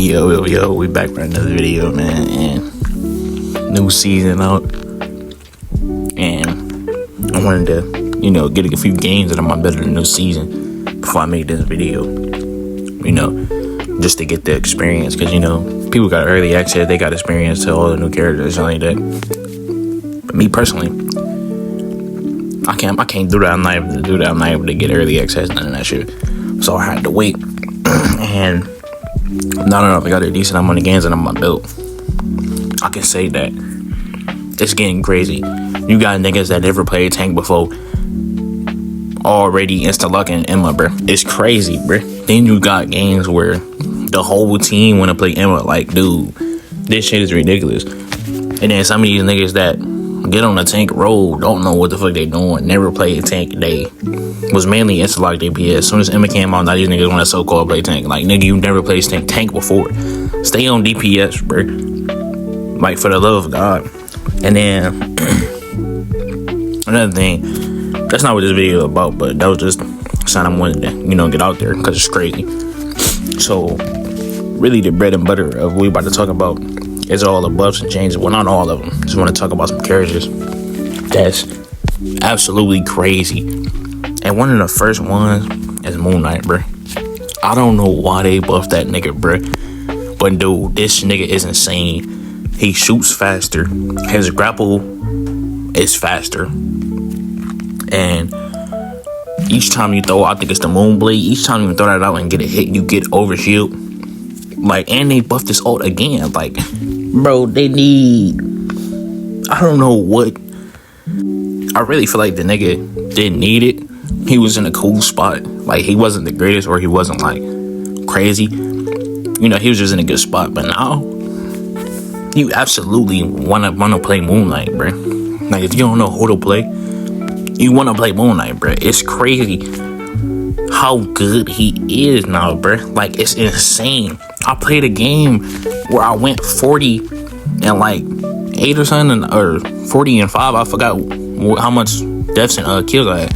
Yo, we back for another video, man, and new season out, and I wanted to, get a few games that are better than new season before I make this video, just to get the experience, because, people got early access, they got experience to all the new characters and like that, but me personally, I can't do that. I'm not able to do that. I'm not able to get early access, none of that shit, so I had to wait, and not enough. I got a decent amount of games and I'm my build. I can say that it's getting crazy. You got niggas that never played tank before already insta-locking Emma, bro. It's crazy, bro. Then you got games where the whole team want to play Emma. Like, dude, this shit is ridiculous. And then some of these niggas that get on the tank roll, don't know what the fuck they doing, never played tank. They was mainly insta-lock DPS. As soon as Emma came out, now these niggas want to so-called play tank. Like, nigga, you never played tank before. Stay on DPS, bro. Like, for the love of God. And then another thing, that's not what this video is about, but that was just something I wanted to, get out there, because it's crazy. So really the bread and butter of what we about to talk about is all the buffs and changes. Well, not all of them. Just want to talk about some characters that's absolutely crazy. And one of the first ones is Moon Knight, bro. I don't know why they buffed that nigga, bro. But dude, this nigga is insane. He shoots faster. His grapple is faster. And each time you throw, I think it's the Moon Blade. Each time you throw that out and get a hit, you get over shield. Like, and they buffed this ult again. Like, bro, they need, I don't know what. I really feel like the nigga didn't need it. He was in a cool spot. Like, he wasn't the greatest, or he wasn't like crazy. He was just in a good spot. But now, you absolutely wanna play Moon Knight, bro. Like, if you don't know who to play, you wanna play Moon Knight, bro. It's crazy how good he is now, bro. Like, it's insane. I played a game where I went 40 and like 8 or something, or 40 and 5. I forgot how much deaths and kills I had.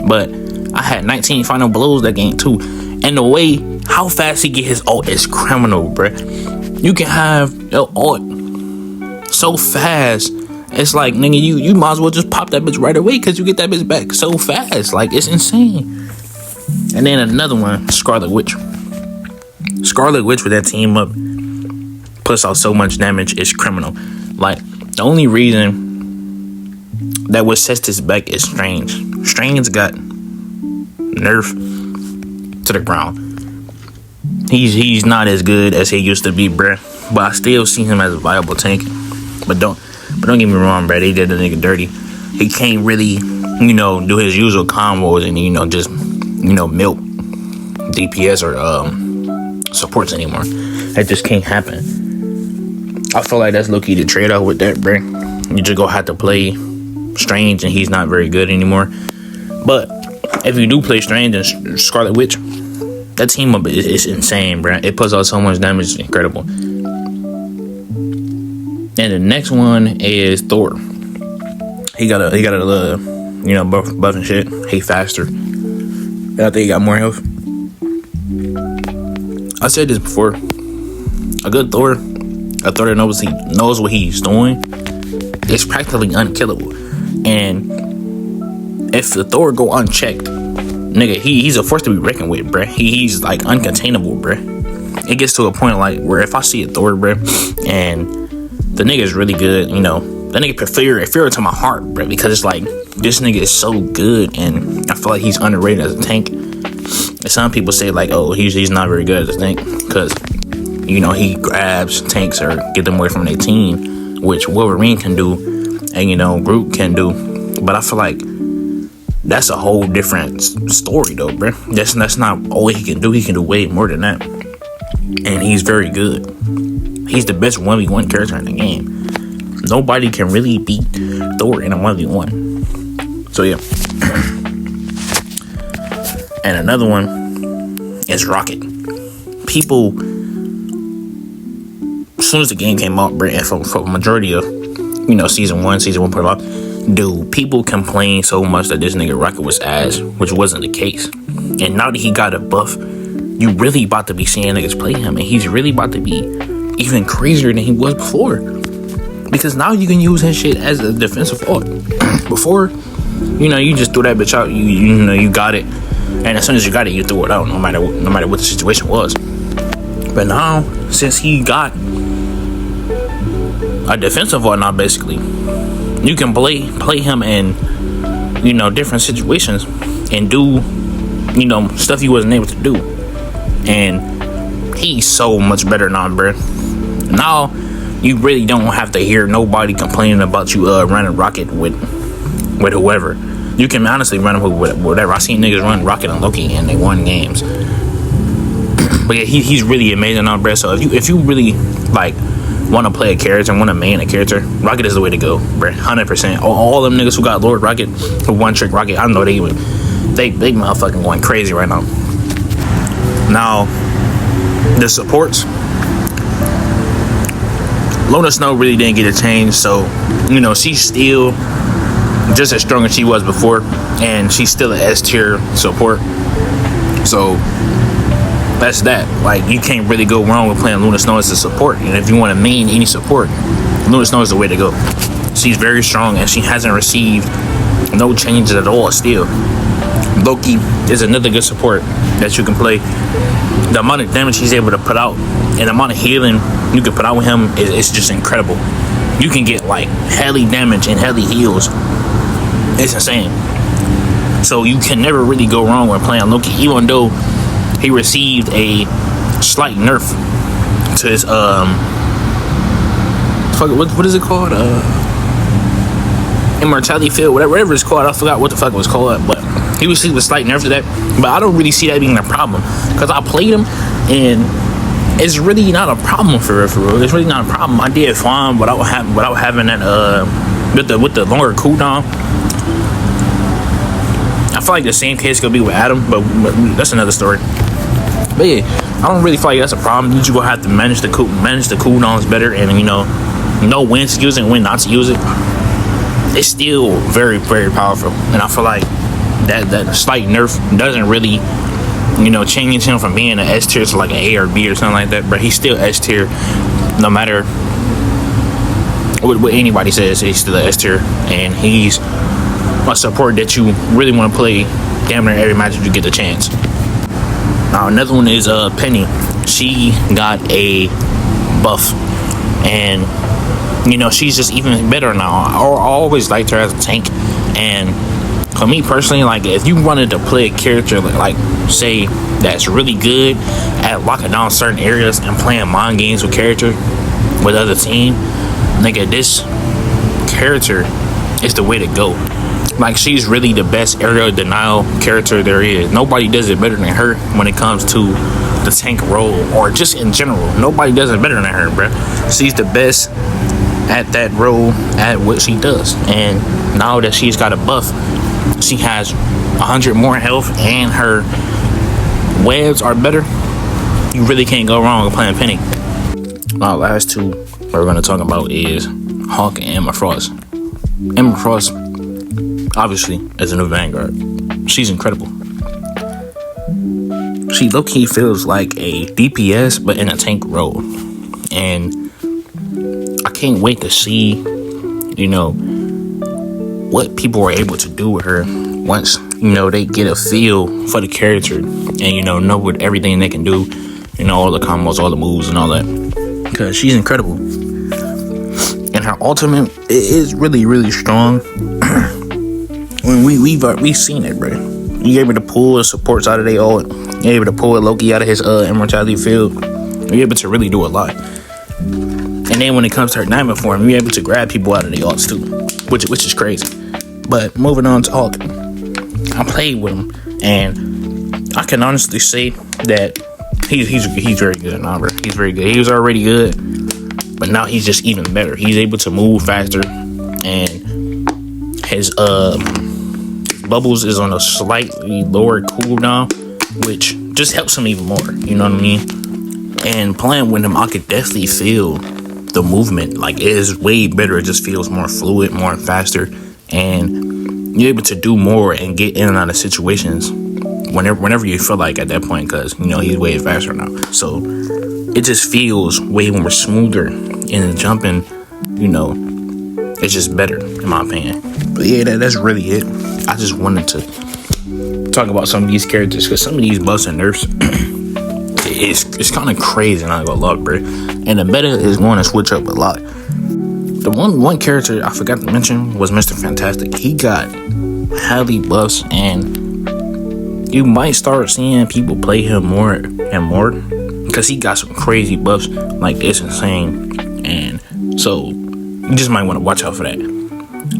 But I had 19 final blows that game too. And the way how fast he get his ult is criminal, bro. You can have your ult so fast. It's like, nigga, you might as well just pop that bitch right away, because you get that bitch back so fast. Like, it's insane. And then another one, Scarlet Witch. Scarlet Witch with that team up puts out so much damage, is criminal. Like, the only reason that what sets this back is Strange. Strange got nerfed to the ground. He's not as good as he used to be, bruh. But I still see him as a viable tank. But don't get me wrong, bruh. They did the nigga dirty. He can't really, do his usual combos and, just, milk DPS or supports anymore. That just can't happen. I feel like that's low-key the trade-off with that, bruh. You just gonna have to play Strange, and he's not very good anymore. But if you do play Strange and Scarlet Witch, that team up is insane, bruh. It puts out so much damage, it's incredible. And the next one is Thor. He got a little, buff and shit. He faster. And I think he got more health. I said this before. A good Thor, a Thor that knows what he's doing, is practically unkillable. And if the Thor go unchecked, nigga, he's a force to be reckoned with, bruh. He's like uncontainable, bruh. It gets to a point like where if I see a Thor, bruh, and the nigga is really good, the nigga fear to my heart, bruh, because it's like, this nigga is so good, and I feel like he's underrated as a tank. And some people say like, oh, he's not very good as a tank, because he grabs tanks or get them away from their team, which Wolverine can do, and Groot can do. But I feel like that's a whole different story though, bruh. That's not all he can do. He can do way more than that, and he's very good. He's the best 1v1 character in the game. Nobody can really beat Thor in a 1v1. So yeah. And another one is Rocket. People, as soon as the game came out, and for a majority of, season 1.5, dude, people complained so much that this nigga Rocket was ass, which wasn't the case. And now that he got a buff, you really about to be seeing niggas play him, and he's really about to be even crazier than he was before. Because now you can use his shit as a defensive thought. Before, you just threw that bitch out. You got it, and as soon as you got it, you threw it out, no matter what the situation was. But now, since he got a defensive thought now, basically, you can play him in different situations and do stuff he wasn't able to do. And he's so much better now, bro. Now you really don't have to hear nobody complaining about you running Rocket with whoever. You can honestly run him with whatever. I seen niggas run Rocket and Loki and they won games. But yeah, he's really amazing now, bro. So if you really want to play a character and want to main a character, Rocket is the way to go, bro. 100%. All them niggas who got Lord Rocket, who one trick Rocket, I know they motherfucking going crazy right now. Now, the supports, Luna Snow really didn't get a change, so she's still just as strong as she was before, and she's still an S tier support. So that's that. You can't really go wrong with playing Luna Snow as a support. And if you want to main any support, Luna Snow is the way to go. She's very strong, and she hasn't received no changes at all still. Loki is another good support that you can play. The amount of damage he's able to put out and the amount of healing you can put out with him is just incredible. You can get heli damage and heli heals. It's insane. So you can never really go wrong with playing Loki, even though he received a slight nerf to his what is it called? Immortality field, whatever it's called. I forgot what the fuck it was called, but he received a slight nerf to that. But I don't really see that being a problem, because I played him and it's really not a problem for real. It's really not a problem. I did fine without having that with the longer cooldown. I feel like the same case could be with Adam, but that's another story. But yeah, I don't really feel like that's a problem. You just gonna have to manage the cooldowns better, and know when to use it and when not to use it. It's still very, very powerful, and I feel like that slight nerf doesn't really change him from being an S tier to an A or B or something like that. But he's still S tier, no matter what anybody says. He's still an S tier, and he's a support that you really want to play damn near every match if you get the chance. Now another one is Penny. She got a buff, and she's just even better now. I always liked her as a tank, and for me personally, if you wanted to play a character say that's really good at locking down certain areas and playing mind games with character with other team, this character is the way to go. She's really the best area denial character there is. Nobody does it better than her when it comes to the tank role, or just in general. Nobody does it better than her, bro. She's the best at that role, at what she does. And now that she's got a buff, she has 100 more health, and her webs are better. You really can't go wrong with playing Penny. Now, last two we're going to talk about is Hawk and Emma Frost. Emma Frost, obviously, as a new Vanguard, she's incredible. She low-key feels like a DPS, but in a tank role. And I can't wait to see, what people are able to do with her once, they get a feel for the character and, know what everything they can do, all the combos, all the moves and all that. Because she's incredible. And her ultimate is really, really strong. We've seen it, bro. You're able to pull the supports out of their ult. You're able to pull Loki out of his immortality field. You're able to really do a lot. And then when it comes to her diamond form, you're able to grab people out of the ults too, which is crazy. But moving on to Hawk, I played with him, and I can honestly say that he's very good now, bro. He's very good. He was already good, but now he's just even better. He's able to move faster, and his bubbles is on a slightly lower cooldown, which just helps him even more. You know what I mean? And playing with him, I could definitely feel the movement. It is way better. It just feels more fluid, more faster, and you're able to do more and get in and out of situations whenever you feel like at that point, because you know he's way faster now. So it just feels way more smoother in the jumping. You know, it's just better in my opinion. But yeah, that's really it. I just wanted to talk about some of these characters because some of these buffs and nerfs, it's kind of crazy. And I go love, bro. And the meta is going to switch up a lot. The one character I forgot to mention was Mr. Fantastic. He got highly buffs, and you might start seeing people play him more and more because he got some crazy buffs. Like, it's insane. And so you just might want to watch out for that.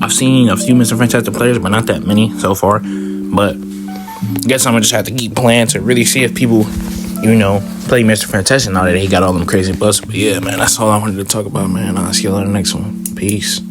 I've seen a few Mr. Fantastic players, but not that many so far. But I guess I'm gonna just have to keep playing to really see if people, you know, play Mr. Fantastic now that he got all them crazy buffs. But yeah, man, that's all I wanted to talk about, man. I'll see you on the next one. Peace.